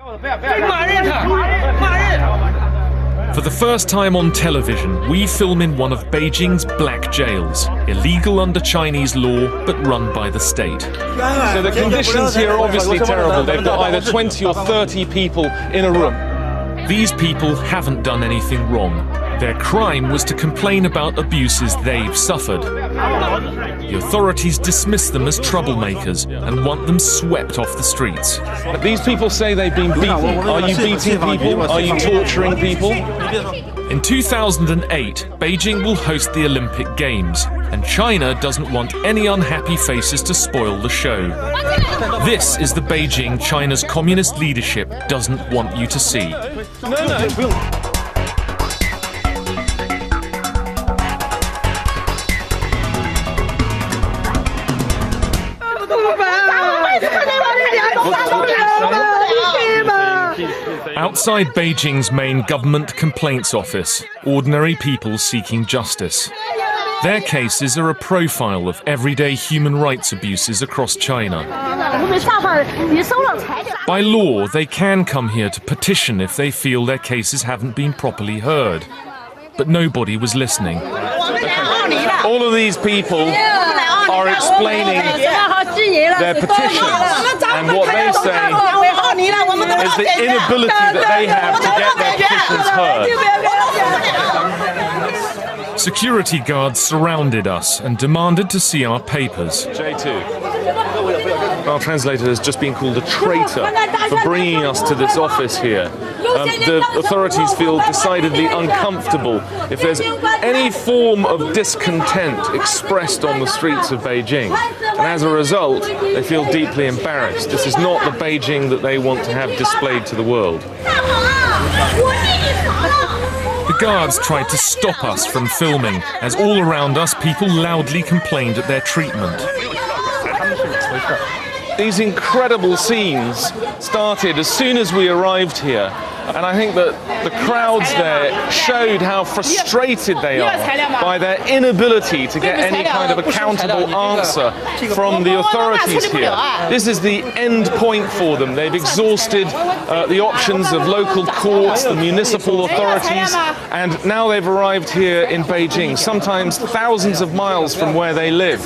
For the first time on television, we film in one of Beijing's black jails, illegal under Chinese law, but run by the state. So the conditions here are obviously terrible. They've got either 20 or 30 people in a room. These people haven't done anything wrong. Their crime was to complain about abuses they've suffered. The authorities dismiss them as troublemakers and want them swept off the streets. But these people say they've been beaten. Are you beating people? Are you torturing people? In 2008, Beijing will host the Olympic Games, and China doesn't want any unhappy faces to spoil the show. This is the Beijing China's communist leadership doesn't want you to see. No. Outside Beijing's main government complaints office, ordinary people seeking justice. Their cases are a profile of everyday human rights abuses across China. By law, they can come here to petition if they feel their cases haven't been properly heard. But nobody was listening. All of these people are explaining their petitions, and what they say is the inability that they have to get their petitions heard. Security guards surrounded us and demanded to see our papers. J2. Our translator has just been called a traitor for bringing us to this office here. The authorities feel decidedly uncomfortable if there's any form of discontent expressed on the streets of Beijing. And as a result, they feel deeply embarrassed. This is not the Beijing that they want to have displayed to the world. The guards tried to stop us from filming, as all around us people loudly complained at their treatment. These incredible scenes started as soon as we arrived here, and I think that the crowds there showed how frustrated they are by their inability to get any kind of accountable answer from the authorities here. This is the end point for them. They've exhausted the options of local courts, the municipal authorities, and now they've arrived here in Beijing, sometimes thousands of miles from where they live.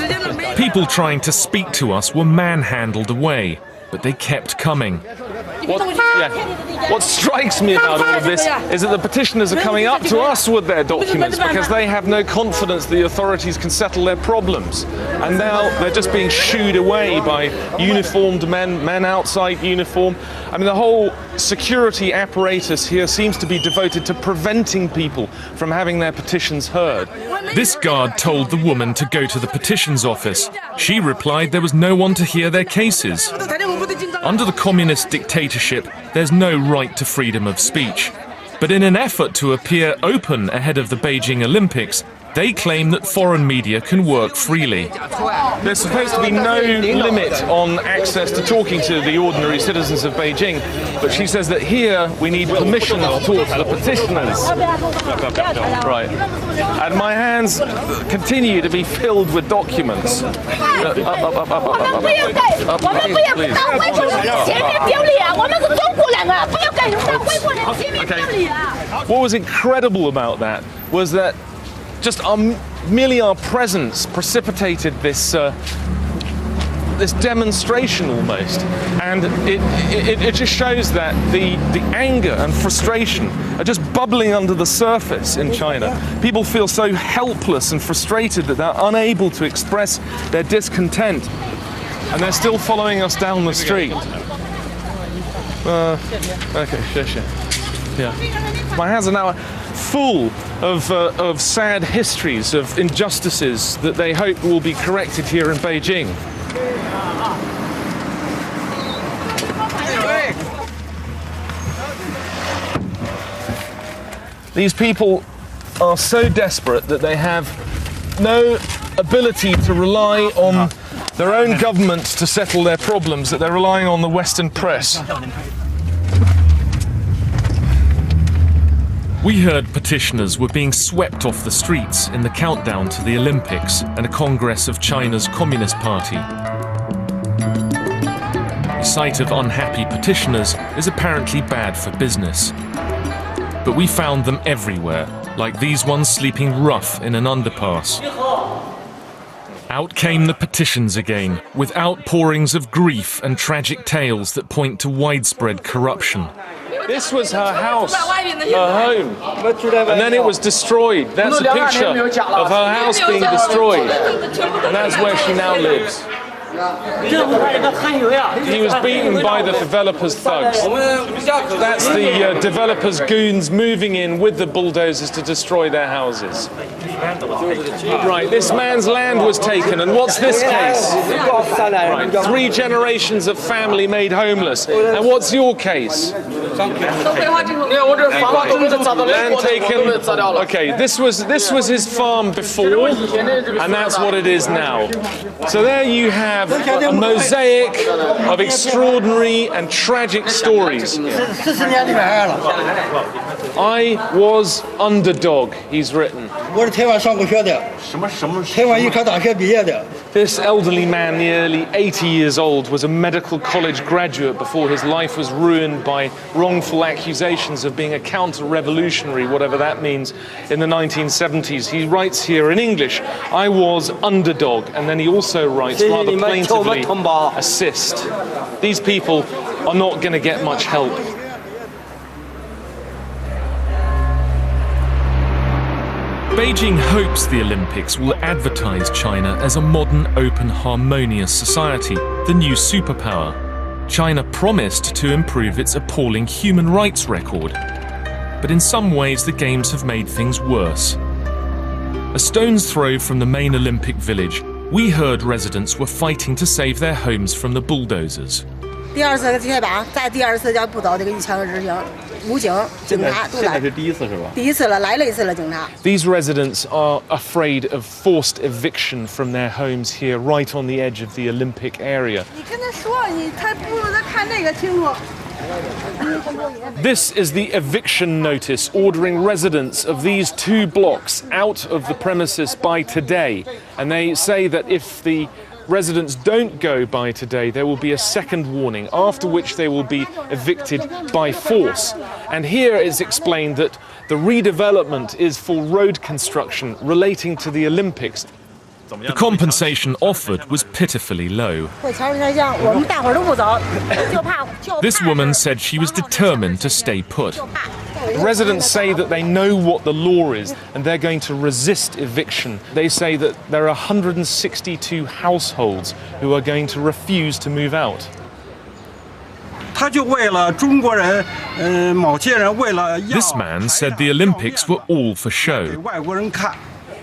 People trying to speak to us were manhandled away, but they kept coming. What strikes me about all of this is that the petitioners are coming up to us with their documents because they have no confidence the authorities can settle their problems. And now they're just being shooed away by uniformed men outside uniform. I mean, the whole security apparatus here seems to be devoted to preventing people from having their petitions heard. This guard told the woman to go to the petitions office. She replied there was no one to hear their cases. Under the communist dictatorship, there's no right to freedom of speech. But in an effort to appear open ahead of the Beijing Olympics, they claim that foreign media can work freely. There's supposed to be no limit on access to talking to the ordinary citizens of Beijing, but she says that here we need permission to talk to the petitioners. Right. And my hands continue to be filled with documents. Okay. What was incredible about that was that just merely our presence precipitated this demonstration almost, and it just shows that the anger and frustration are just bubbling under the surface in China. People feel so helpless and frustrated that they're unable to express their discontent, and they're still following us down the street. Okay, sure. Yeah. My hands are now full of sad histories of injustices that they hope will be corrected here in Beijing. These people are so desperate that they have no ability to rely on their own governments to settle their problems, that they're relying on the Western press. We heard petitioners were being swept off the streets in the countdown to the Olympics and a Congress of China's Communist Party. We sight of unhappy petitioners is apparently bad for business. But we found them everywhere, like these ones sleeping rough in an underpass. Out came the petitions again, with outpourings of grief and tragic tales that point to widespread corruption. This was her house, her home, and then it was destroyed. That's a picture of her house being destroyed, and that's where she now lives. He was beaten by the developers' thugs. That's the developers' goons moving in with the bulldozers to destroy their houses. Right, this man's land was taken, and what's this case? Right, 3 generations of family made homeless. And what's your case? Land taken. Okay, this was his farm before, and that's what it is now. So there you have a mosaic of extraordinary and tragic stories. I was underdog, he's written. This elderly man, nearly 80 years old, was a medical college graduate before his life was ruined by wrongful accusations of being a counter-revolutionary, whatever that means, in the 1970s. He writes here in English, I was underdog, and then he also writes rather plaintively, assist. These people are not going to get much help. Beijing hopes the Olympics will advertise China as a modern, open, harmonious society, the new superpower. China promised to improve its appalling human rights record. But in some ways, the Games have made things worse. A stone's throw from the main Olympic village, we heard residents were fighting to save their homes from the bulldozers. These residents are afraid of forced eviction from their homes here, right on the edge of the Olympic area. This is the eviction notice ordering residents of these 2 blocks out of the premises by today. And they say that if the residents don't go by today, there will be a second warning, after which they will be evicted by force. And here it's explained that the redevelopment is for road construction relating to the Olympics. The compensation offered was pitifully low. This woman said she was determined to stay put. Residents say that they know what the law is and they're going to resist eviction. They say that there are 162 households who are going to refuse to move out. This man said the Olympics were all for show.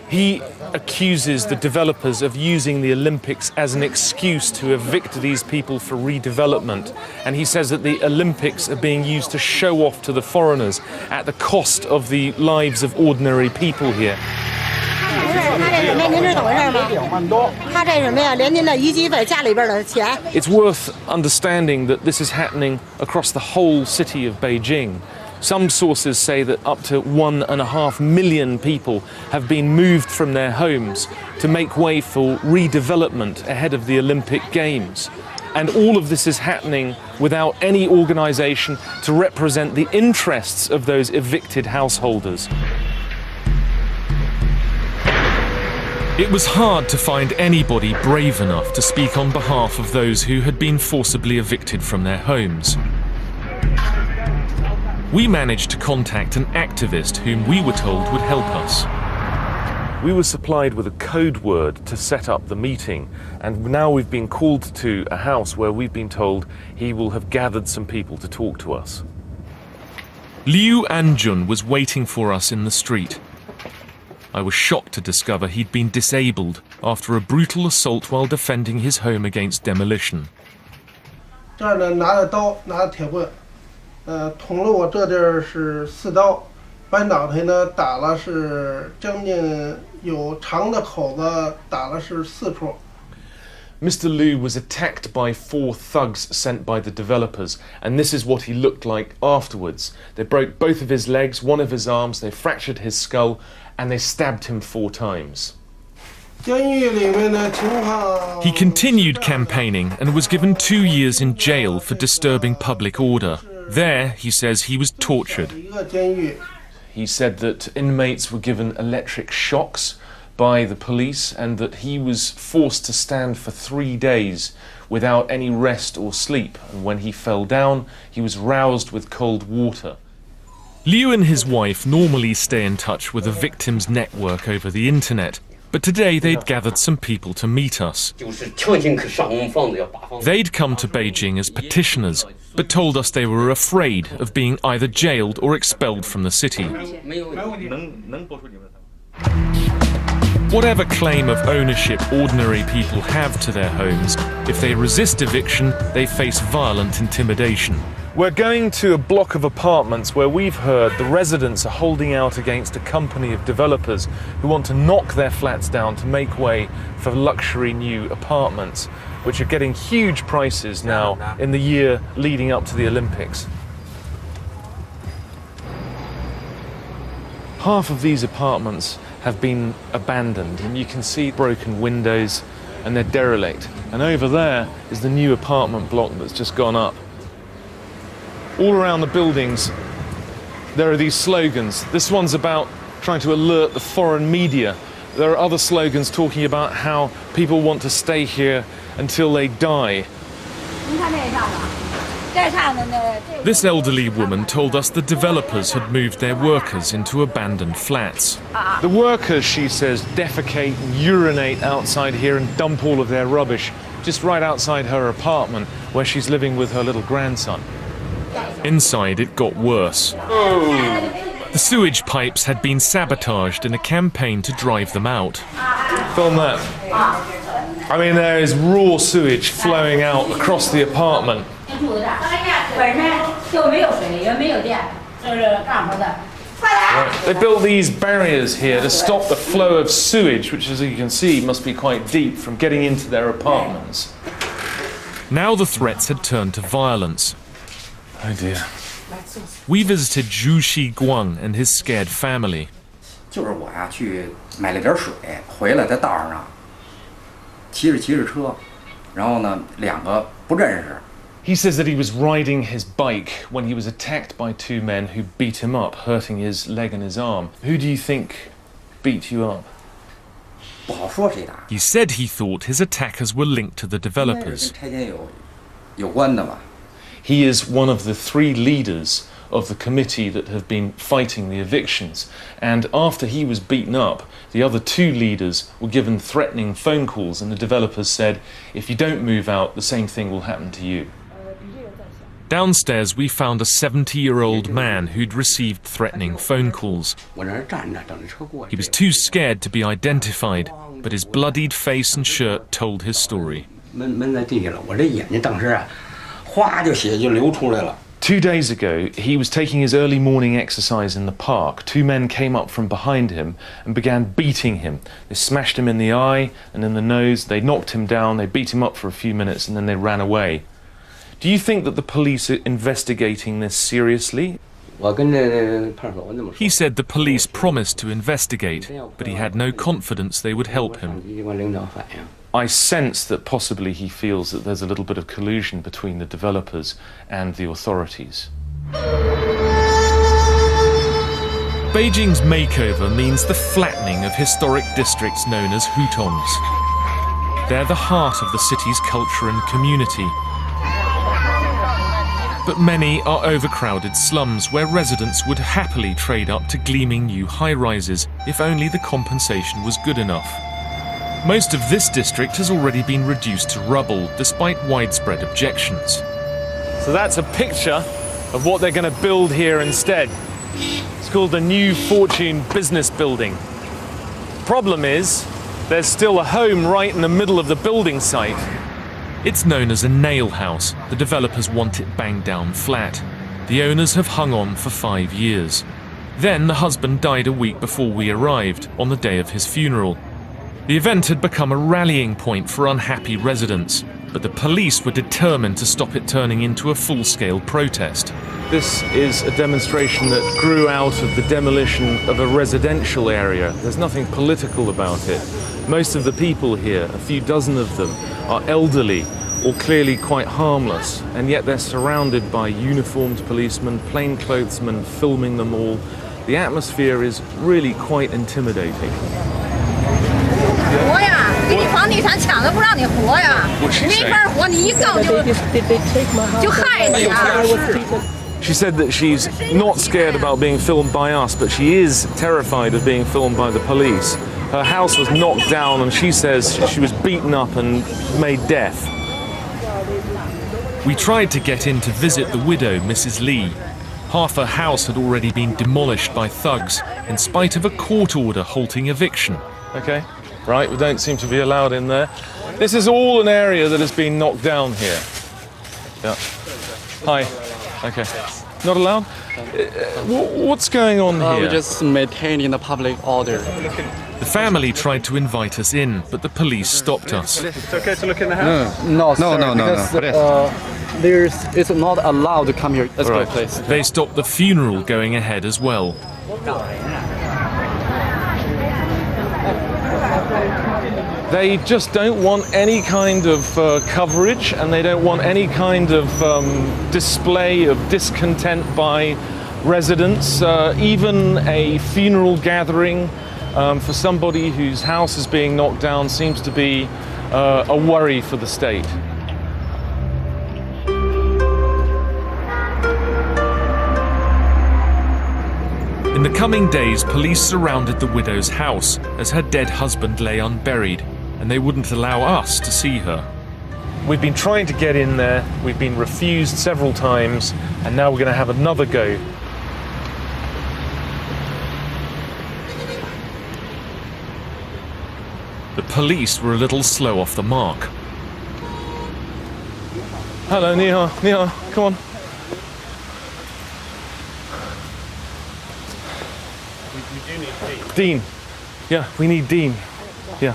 He accuses the developers of using the Olympics as an excuse to evict these people for redevelopment. And he says that the Olympics are being used to show off to the foreigners at the cost of the lives of ordinary people here. It's worth understanding that this is happening across the whole city of Beijing. Some sources say that up to 1.5 million people have been moved from their homes to make way for redevelopment ahead of the Olympic Games. And all of this is happening without any organisation to represent the interests of those evicted householders. It was hard to find anybody brave enough to speak on behalf of those who had been forcibly evicted from their homes. We managed to contact an activist whom we were told would help us. We were supplied with a code word to set up the meeting, and now we've been called to a house where we've been told he will have gathered some people to talk to us. Liu Anjun was waiting for us in the street. I was shocked to discover he'd been disabled after a brutal assault while defending his home against demolition. 这儿呢，拿着刀，拿着铁棍。捅了我这地儿是4刀，把脑袋呢打了是将近有长的口子，打了是4处。 Mr. Liu was attacked by 4 thugs sent by the developers, and this is what he looked like afterwards. They broke both of his legs, one of his arms, they fractured his skull, and they stabbed him 4 times. He continued campaigning and was given 2 years in jail for disturbing public order. There, he says, he was tortured. He said that inmates were given electric shocks by the police and that he was forced to stand for 3 days without any rest or sleep. And when he fell down, he was roused with cold water. Liu and his wife normally stay in touch with a victims' network over the internet, but today they'd gathered some people to meet us. They'd come to Beijing as petitioners, but told us they were afraid of being either jailed or expelled from the city. Whatever claim of ownership ordinary people have to their homes, if they resist eviction, they face violent intimidation. We're going to a block of apartments where we've heard the residents are holding out against a company of developers who want to knock their flats down to make way for luxury new apartments, which are getting huge prices now in the year leading up to the Olympics. Half of these apartments have been abandoned, and you can see broken windows and they're derelict. And over there is the new apartment block that's just gone up. All around the buildings there are these slogans. This one's about trying to alert the foreign media. There are other slogans talking about how people want to stay here until they die. This elderly woman told us the developers had moved their workers into abandoned flats. The workers, she says, defecate and urinate outside here and dump all of their rubbish just right outside her apartment where she's living with her little grandson. Inside, it got worse. The sewage pipes had been sabotaged in a campaign to drive them out. Film that. I mean, there is raw sewage flowing out across the apartment. Right. They built these barriers here to stop the flow of sewage, which, as you can see, must be quite deep, from getting into their apartments. Now the threats had turned to violence. Oh dear. We visited Zhu Xiguang and his scared family. He says that he was riding his bike when he was attacked by 2 men who beat him up, hurting his leg and his arm. Who do you think beat you up? He said he thought his attackers were linked to the developers. He is one of the 3 leaders of the committee that have been fighting the evictions. And after he was beaten up, the other 2 leaders were given threatening phone calls, and the developers said, if you don't move out, the same thing will happen to you. Downstairs, we found a 70-year-old man who'd received threatening phone calls. He was too scared to be identified, but his bloodied face and shirt told his story. 2 days ago, he was taking his early morning exercise in the park. 2 men came up from behind him and began beating him. They smashed him in the eye and in the nose. They knocked him down. They beat him up for a few minutes and then they ran away. Do you think that the police are investigating this seriously? He said the police promised to investigate, but he had no confidence they would help him. I sense that possibly he feels that there's a little bit of collusion between the developers and the authorities. Beijing's makeover means the flattening of historic districts known as hutongs. They're the heart of the city's culture and community. But many are overcrowded slums where residents would happily trade up to gleaming new high-rises if only the compensation was good enough. Most of this district has already been reduced to rubble, despite widespread objections. So that's a picture of what they're going to build here instead. It's called the New Fortune Business Building. Problem is, there's still a home right in the middle of the building site. It's known as a nail house. The developers want it banged down flat. The owners have hung on for 5 years. Then the husband died a week before we arrived, on the day of his funeral. The event had become a rallying point for unhappy residents, but the police were determined to stop it turning into a full-scale protest. This is a demonstration that grew out of the demolition of a residential area. There's nothing political about it. Most of the people here, a few dozen of them, are elderly or clearly quite harmless, and yet they're surrounded by uniformed policemen, plainclothesmen filming them all. The atmosphere is really quite intimidating. She said that she's not scared about being filmed by us, but she is terrified of being filmed by the police. Her house was knocked down and she says she was beaten up and made deaf. We tried to get in to visit the widow, Mrs. Lee. Half her house had already been demolished by thugs, in spite of a court order halting eviction. Okay, right, we don't seem to be allowed in there. This is all an area that has been knocked down here. Yeah. Hi. Okay. Not allowed? What's going on here? We're just maintaining the public order. The family tried to invite us in, but the police stopped us. It's okay to look in the house? No, it's not allowed to come here. Let's go, please. They stopped the funeral going ahead as well. They just don't want any kind of coverage, and they don't want any kind of display of discontent by residents. Even a funeral gathering for somebody whose house is being knocked down seems to be a worry for the state. In the coming days, police surrounded the widow's house as her dead husband lay unburied, and they wouldn't allow us to see her. We've been trying to get in there, we've been refused several times, and now we're going to have another go. The police were a little slow off the mark. Hello, Nia, come on. We do need Dean. Dean. Yeah, we need Dean. Yeah.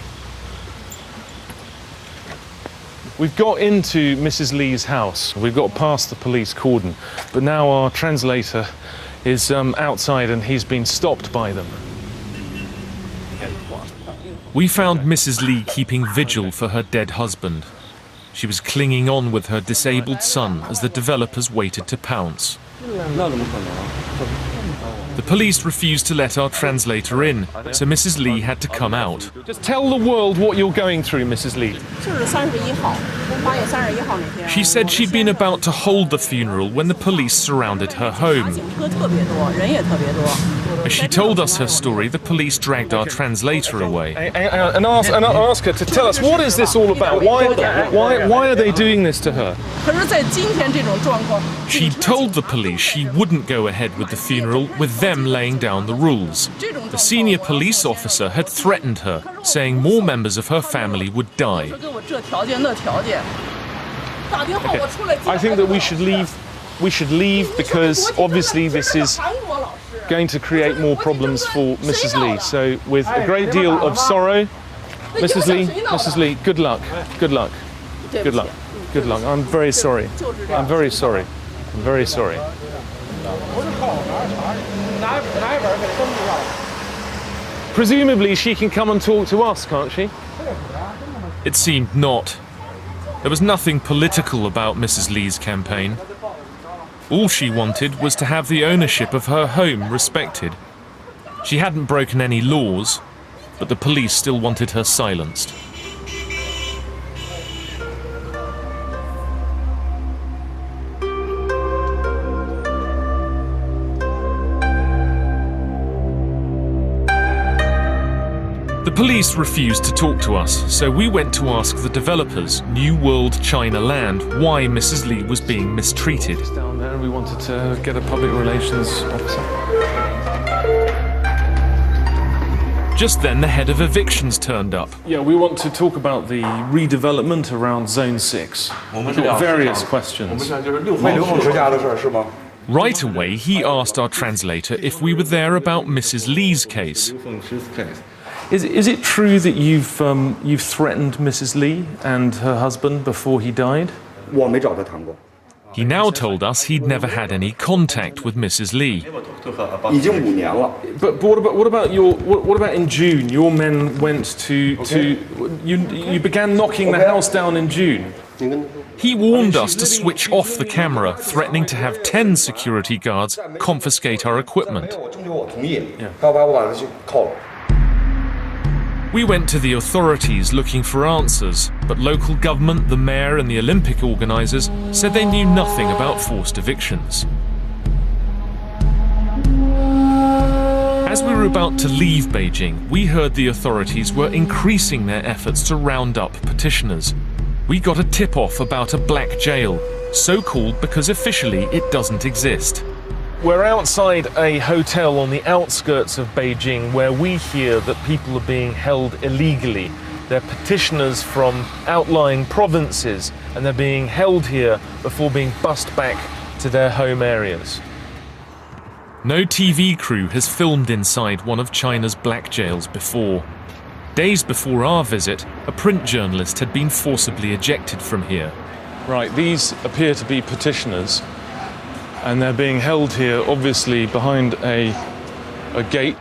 We've got into Mrs. Lee's house. We've got past the police cordon, but now our translator is outside and he's been stopped by them. We found Mrs. Lee keeping vigil for her dead husband. She was clinging on with her disabled son as the developers waited to pounce. The police refused to let our translator in, so Mrs. Lee had to come out. Just tell the world what you're going through, Mrs. Lee. She said she'd been about to hold the funeral when the police surrounded her home. As she told us her story, the police dragged our translator away. And ask her to tell us, what is this all about? Why are they doing this to her? She told the police she wouldn't go ahead with the funeral with them laying down the rules. The senior police officer had threatened her, saying more members of her family would die. I think that we should leave. We should leave because obviously this is going to create more problems for Mrs. Lee. So with a great deal of sorrow, Mrs. Lee, good luck. Good luck. Good luck. Good luck. I'm very sorry. I'm very sorry. I'm very sorry. Presumably she can come and talk to us, can't she? It seemed not. There was nothing political about Mrs. Lee's campaign. All she wanted was to have the ownership of her home respected. She hadn't broken any laws, but the police still wanted her silenced. The police refused to talk to us, so we went to ask the developers, New World China Land, why Mrs. Lee was being mistreated. Down there, we wanted to get a public relations officer. Just then, the head of evictions turned up. Yeah, we want to talk about the redevelopment around Zone 6. We've got various questions. Right away, he asked our translator if we were there about Mrs. Lee's case. Is it true that you've threatened Mrs. Lee and her husband before he died? He now told us he'd never had any contact with Mrs. Lee. But what about in June? Your men went to you began knocking the house down in June. He warned us to switch off the camera, threatening to have 10 security guards confiscate our equipment. We went to the authorities looking for answers, but local government, the mayor and the Olympic organisers said they knew nothing about forced evictions. As we were about to leave Beijing, we heard the authorities were increasing their efforts to round up petitioners. We got a tip-off about a black jail, so called because officially it doesn't exist. We're outside a hotel on the outskirts of Beijing where we hear that people are being held illegally. They're petitioners from outlying provinces and they're being held here before being bussed back to their home areas. No TV crew has filmed inside one of China's black jails before. Days before our visit, a print journalist had been forcibly ejected from here. Right, these appear to be petitioners. And they're being held here, obviously, behind a gate.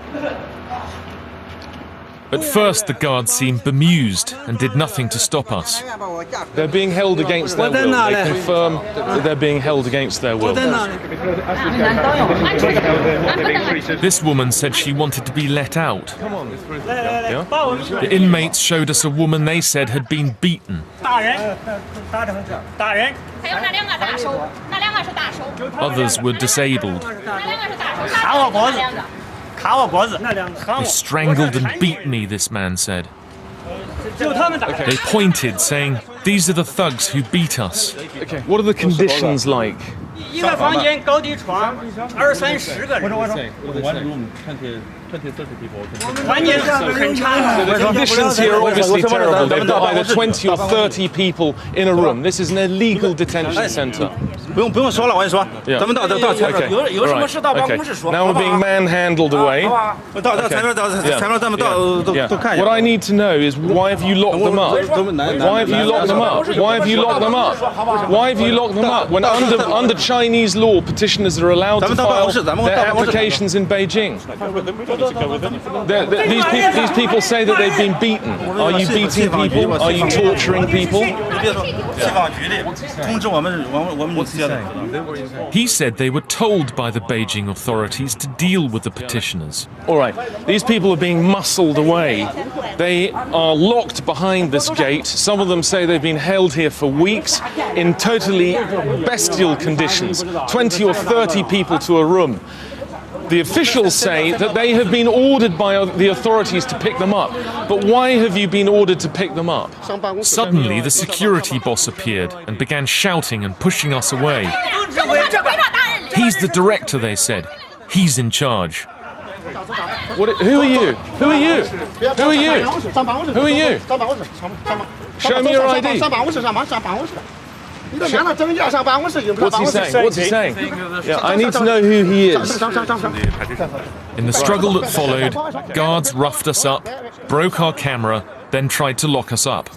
At first, the guards seemed bemused and did nothing to stop us. They're being held against their will. They confirm that they're being held against their will. This woman said she wanted to be let out. Come on. The inmates showed us a woman they said had been beaten. Others were disabled. They strangled and beat me, this man said. They pointed, saying, "These are the thugs who beat us." Okay. What are the conditions like? The conditions here are obviously terrible. They've got either 20 or 30 people in a room. This is an illegal detention center. Okay. Now we're being manhandled away. What I need to know is, why have you locked them up? Why have you locked them up? Why have you locked them up? Why have you locked them up? When under Chinese law, petitioners are allowed to file their applications in Beijing. These people say that they've been beaten. Are you beating people? Are you torturing people? He said they were told by the Beijing authorities to deal with the petitioners. All right, these people are being muscled away. They are locked behind this gate. Some of them say they've been held here for weeks in totally bestial conditions, 20 or 30 people to a room. The officials say that they have been ordered by the authorities to pick them up. But why have you been ordered to pick them up? Suddenly, the security boss appeared and began shouting and pushing us away. He's the director, they said. He's in charge. Who are you? Who are you? Who are you? Who are you? Show me your ID. What's he saying? What's he saying? Yeah, I need to know who he is. In the struggle that followed, guards roughed us up, broke our camera, then tried to lock us up.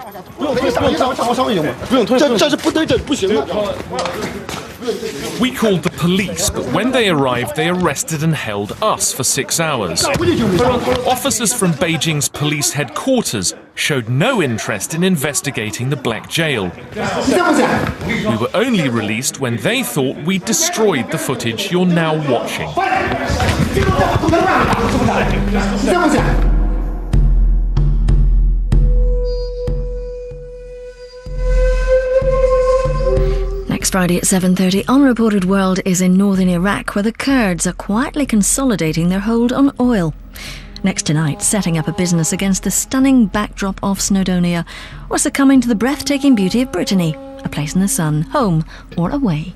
We called the police, but when they arrived, they arrested and held us for 6 hours. Officers from Beijing's police headquarters showed no interest in investigating the black jail. We were only released when they thought we'd destroyed the footage you're now watching. Next Friday at 7:30, Unreported World is in northern Iraq, where the Kurds are quietly consolidating their hold on oil. Next tonight, setting up a business against the stunning backdrop of Snowdonia, or succumbing to the breathtaking beauty of Brittany, a place in the sun, home or away.